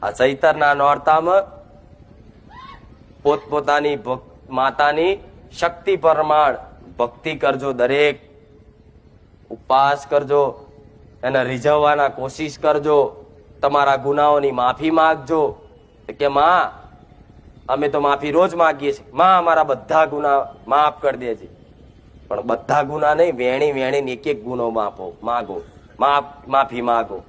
આ ચૈતરના નોરતામાં પોતપોતાની માતાની શક્તિ પ્રમાણ ભક્તિ કરજો, દરેક ઉપવાસ કરજો, એને રીઝવવાના કોશિશ કરજો, તમારા ગુનાઓની માફી માંગજો કે માં અમે તો માફી રોજ માંગીએ છીએ, માં અમારા બધા ગુના માફ કરી દેજે. પણ બધા ગુના નહીં, વેણી વેણી એક એક ગુનો માગો, માફી માગો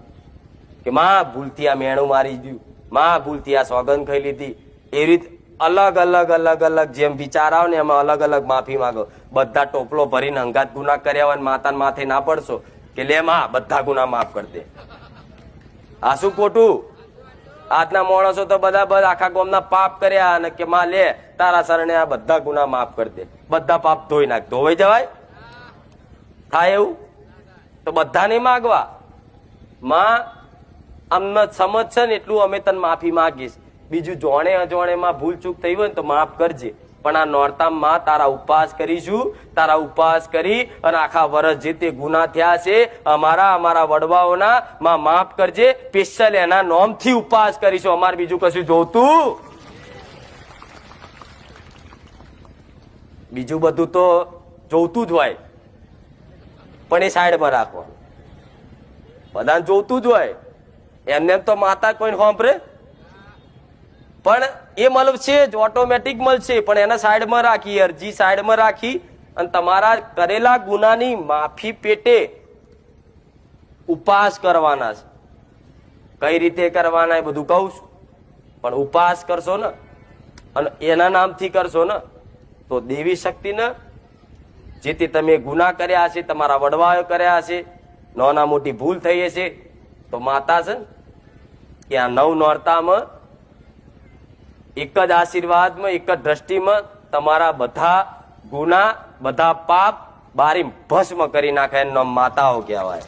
કે માં ભૂલથી આ મેણું મારી ગયું, માં ભૂલથી આ સોગંદ ખાઈ લીધી. એ રીત અલગ અલગ અલગ અલગ જેમ વિચાર આવે ને એમાં અલગ અલગ માફી માંગો. બધા ટોપલો ભરીને અંગાત ગુના કર્યા હોય માતાના માથે ના પડશો કે લે માં બધા ગુના માફ કરી દે. આ શું ખોટું? આજના માણસો તો બધા આખા ગામના પાપ કર્યા અને કે માં લે તારા શરણે આ બધા ગુના માફ કરી દે, બધા પાપ ધોઈ નાખ. ધોવાઈ જવાય? થાય એવું? તો બધા નહીં માગવા. માં અમને સમજ છે ને એટલું અમે તને માફી માગીશ, બીજું જોણે અજોણેમાં ભૂલ ચૂક થઈ હોય ને તો માફ કરજે. પણ આ નોરતામાં તારા ઉપવાસ કરીશું, તારા ઉપવાસ કરી અને આખા વર્ષ જે તે ગુના થયા છે અમારા વડવાઓના માં માફ કરજે. સ્પેશિયલ એના નોમથી ઉપવાસ કરીશું, અમારે બીજું કશું જોતું? બીજું બધું તો જોતું જ હોય પણ એ સાઈડમાં રાખવાનું. બધાને જોતું જ હોય, એમને તો માતા કોઈ સાંભળે પણ એ મળશે જ, ઓટોમેટિક મળશે. પણ એને સાઈડમાં રાખી, અરજી સાઈડમાં રાખી અને તમારા કરેલા ગુનાની માફી પેટે ઉપવાસ કરવાના છે. કઈ રીતે કરવાના એ બધું કહું છું, પણ ઉપવાસ કરશો ને અને એના નામથી કરશો ને તો દેવી શક્તિને જે તે તમે ગુના કર્યા છે, તમારા વડવાઓ કર્યા છે, નાના મોટી ભૂલ થઈ હશે, તો માતા છે કે આ નવ નોરતામાં એક જ આશીર્વાદમાં, એક જ દ્રષ્ટિમાં તમારા બધા ગુના, બધા પાપ બારી ભસ્મ કરી નાખે. એનું નામ માતાઓ કહેવાય.